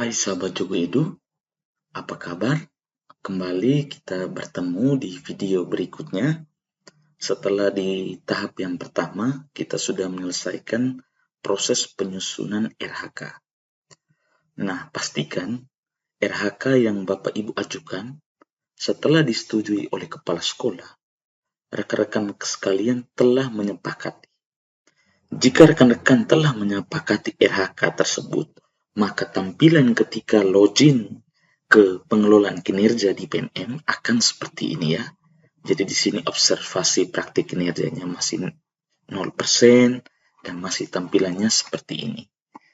Hai sahabat Jogo Edu, apa kabar? Kembali kita bertemu di video berikutnya. Setelah di tahap yang pertama, kita sudah menyelesaikan proses penyusunan RHK. Nah, pastikan RHK yang Bapak Ibu ajukan setelah disetujui oleh kepala sekolah, rekan-rekan sekalian telah menyepakati. Jika rekan-rekan telah menyepakati RHK tersebut, maka tampilan ketika login ke pengelolaan kinerja di PMM akan seperti ini ya. Jadi di sini observasi praktik kinerjanya masih 0% dan masih tampilannya seperti ini.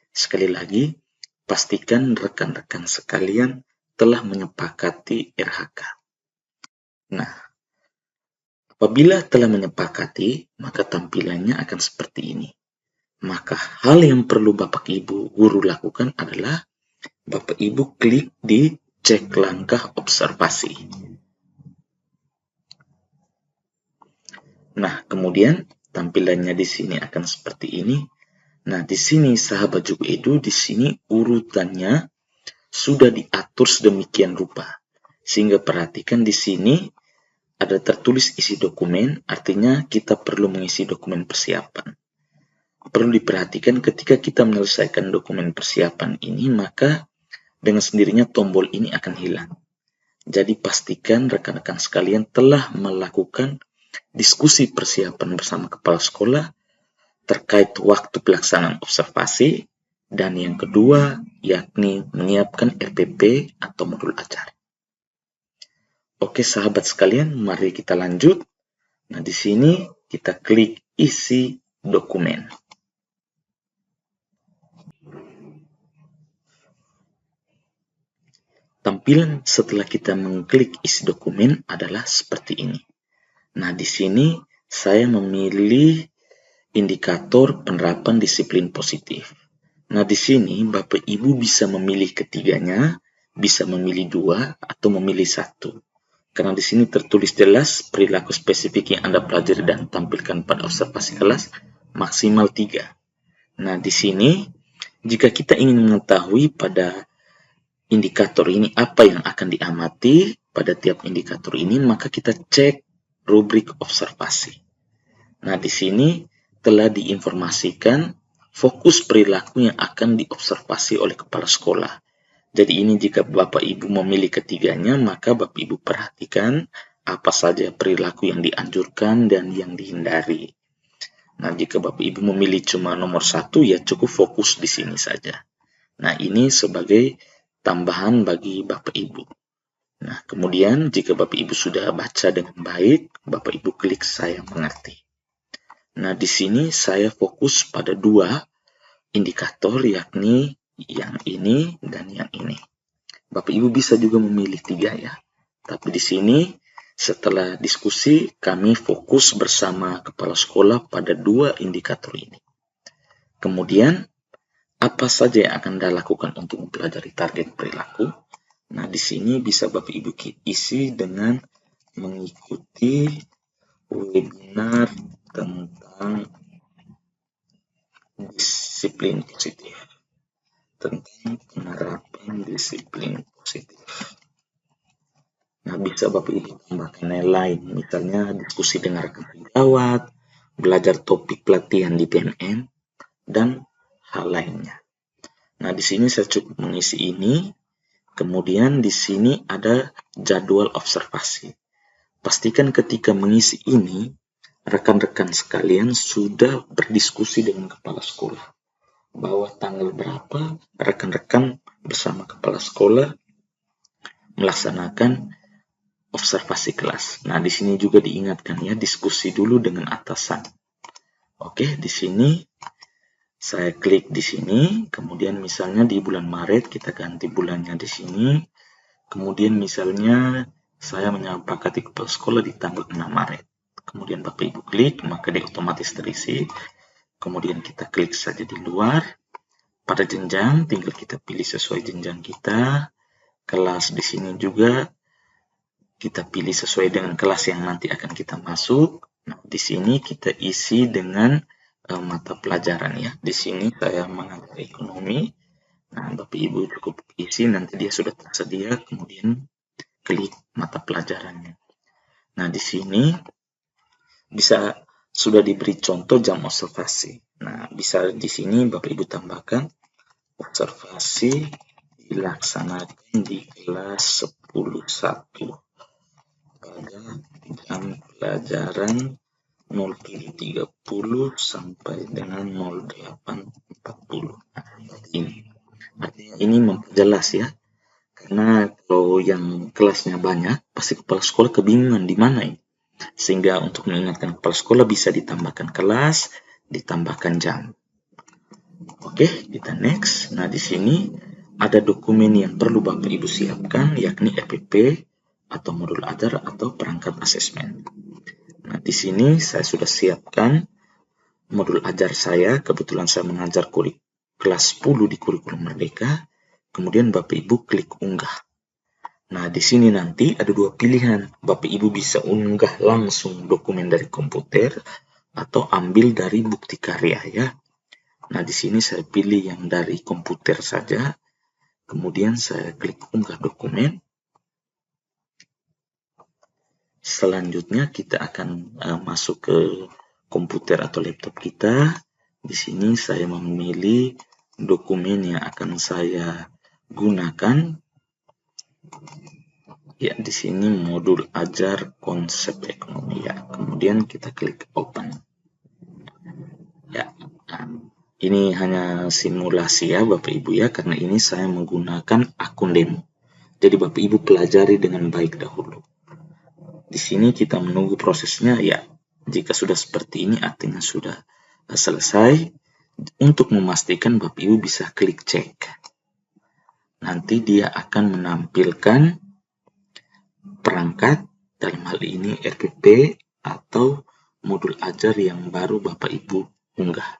Sekali lagi, pastikan rekan-rekan sekalian telah menyepakati RHK. Nah, apabila telah menyepakati, maka tampilannya akan seperti ini. Maka hal yang perlu Bapak Ibu guru lakukan adalah Bapak Ibu klik di cek langkah observasi. Nah, kemudian tampilannya di sini akan seperti ini. Nah, di sini sahabat Jogo Edu, di sini urutannya sudah diatur sedemikian rupa. Sehingga perhatikan di sini ada tertulis isi dokumen, artinya kita perlu mengisi dokumen persiapan. Perlu diperhatikan ketika kita menyelesaikan dokumen persiapan ini, maka dengan sendirinya tombol ini akan hilang. Jadi pastikan rekan-rekan sekalian telah melakukan diskusi persiapan bersama kepala sekolah terkait waktu pelaksanaan observasi, dan yang kedua yakni menyiapkan RPP atau modul ajar. Oke sahabat sekalian, mari kita lanjut. Nah, di sini kita klik isi dokumen. Tampilan setelah kita mengklik isi dokumen adalah seperti ini. Nah, di sini saya memilih indikator penerapan disiplin positif. Nah, di sini Bapak Ibu bisa memilih ketiganya, bisa memilih 2 atau memilih 1. Karena di sini tertulis jelas perilaku spesifik yang Anda pelajari dan tampilkan pada observasi kelas maksimal 3. Nah, di sini jika kita ingin mengetahui pada indikator ini apa yang akan diamati pada tiap indikator ini, maka kita cek rubrik observasi. Nah, di sini telah diinformasikan fokus perilaku yang akan diobservasi oleh kepala sekolah. Jadi ini jika Bapak Ibu memilih ketiganya, maka Bapak Ibu perhatikan apa saja perilaku yang dianjurkan dan yang dihindari. Nah, jika Bapak Ibu memilih cuma nomor 1, ya cukup fokus di sini saja. Nah, ini sebagai tambahan bagi Bapak Ibu. Nah, kemudian jika Bapak Ibu sudah baca dengan baik, Bapak Ibu klik saya mengerti. Nah, di sini saya fokus pada 2 indikator, yakni yang ini dan yang ini. Bapak Ibu bisa juga memilih 3 ya. Tapi di sini setelah diskusi kami fokus bersama kepala sekolah pada 2 indikator ini. Kemudian apa saja yang akan Anda lakukan untuk mempelajari target perilaku? Nah, di sini bisa Bapak Ibu isi dengan mengikuti webinar tentang disiplin positif, tentang penerapan disiplin positif. Nah, bisa Bapak Ibu tambahkan lain, misalnya diskusi dengan rekan sejawat, belajar topik pelatihan di PMM, dan hal lainnya. Nah, di sini saya cukup mengisi ini. Kemudian di sini ada jadwal observasi. Pastikan ketika mengisi ini, rekan-rekan sekalian sudah berdiskusi dengan kepala sekolah bahwa tanggal berapa rekan-rekan bersama kepala sekolah melaksanakan observasi kelas. Nah, di sini juga diingatkan ya, diskusi dulu dengan atasan. Oke, di sini saya klik di sini, kemudian misalnya di bulan Maret kita ganti bulannya di sini. Kemudian misalnya saya menyepakati kepala sekolah di tanggal 6 Maret. Kemudian Bapak Ibu klik, maka dia otomatis terisi. Kemudian kita klik saja di luar. Pada jenjang tinggal kita pilih sesuai jenjang kita. Kelas di sini juga kita pilih sesuai dengan kelas yang nanti akan kita masuk. Nah, di sini kita isi dengan mata pelajaran ya. Di sini saya mengajar ekonomi. Nah, Bapak Ibu cukup isi, nanti dia sudah tersedia, kemudian klik mata pelajarannya. Nah, di sini bisa sudah diberi contoh jam observasi. Nah, bisa di sini Bapak Ibu tambahkan observasi dilaksanakan di kelas 10.1 pada jam pelajaran 07.30 sampai dengan 08.40. Nah, ini artinya ini memperjelas ya, karena kalau yang kelasnya banyak pasti kepala sekolah kebingungan di mana ini. Sehingga untuk mengingatkan kepala sekolah bisa ditambahkan kelas, ditambahkan jam. Oke, kita next. Nah, di sini ada dokumen yang perlu Bapak Ibu siapkan, yakni EPP atau modul ajar atau perangkat asesmen. Nah, di sini saya sudah siapkan modul ajar saya. Kebetulan saya mengajar kelas 10 di kurikulum Merdeka. Kemudian Bapak Ibu klik unggah. Nah, di sini nanti ada dua pilihan. Bapak Ibu bisa unggah langsung dokumen dari komputer atau ambil dari bukti karya ya. Nah, di sini saya pilih yang dari komputer saja. Kemudian saya klik unggah dokumen. Selanjutnya kita akan masuk ke komputer atau laptop kita. Di sini saya memilih dokumen yang akan saya gunakan. Ya, di sini modul ajar konsep ekonomi ya. Kemudian kita klik open. Ya, ini hanya simulasi ya Bapak Ibu ya, karena ini saya menggunakan akun demo. Jadi Bapak Ibu pelajari dengan baik dahulu. Di sini kita menunggu prosesnya ya. Jika sudah seperti ini artinya sudah selesai. Untuk memastikan Bapak Ibu bisa klik cek. Nanti dia akan menampilkan perangkat, dalam hal ini RPP atau modul ajar yang baru Bapak Ibu unggah.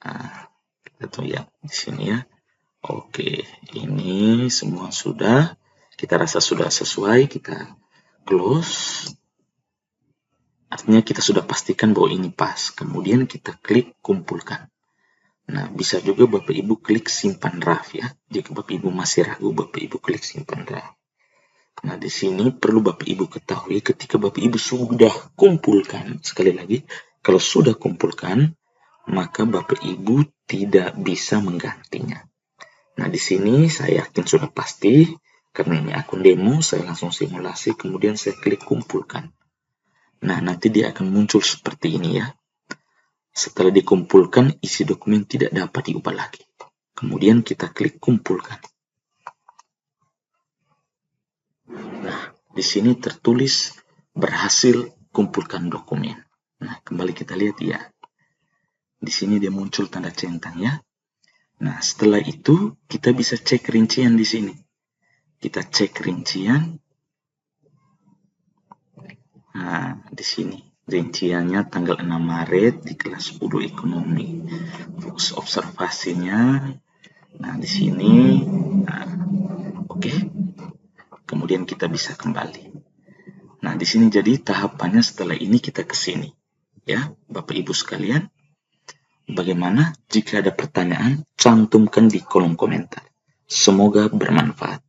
Nah, kita tuh ya di sini ya. Oke, ini semua sudah. Kita rasa sudah sesuai, kita close. Artinya kita sudah pastikan bahwa ini pas. Kemudian kita klik kumpulkan. Nah, bisa juga Bapak Ibu klik simpan draft ya. Jika Bapak Ibu masih ragu, Bapak Ibu klik simpan draft. Nah, di sini perlu Bapak Ibu ketahui ketika Bapak Ibu sudah kumpulkan, sekali lagi, kalau sudah kumpulkan, maka Bapak Ibu tidak bisa menggantinya. Nah, di sini saya yakin sudah pasti, karena ini akun demo, saya langsung simulasi, kemudian saya klik kumpulkan. Nah, nanti dia akan muncul seperti ini ya. Setelah dikumpulkan, isi dokumen tidak dapat diubah lagi. Kemudian kita klik kumpulkan. Nah, di sini tertulis berhasil kumpulkan dokumen. Nah, kembali kita lihat ya. Di sini dia muncul tanda centang ya. Nah, setelah itu kita bisa cek rincian di sini. Kita cek rincian. Nah, di sini rinciannya tanggal 6 Maret di kelas 10 ekonomi. Fokus observasinya. Nah, di sini. Nah, oke. Kemudian kita bisa kembali. Nah, di sini jadi tahapannya setelah ini kita ke sini. Ya, Bapak Ibu sekalian. Bagaimana? Jika ada pertanyaan, cantumkan di kolom komentar. Semoga bermanfaat.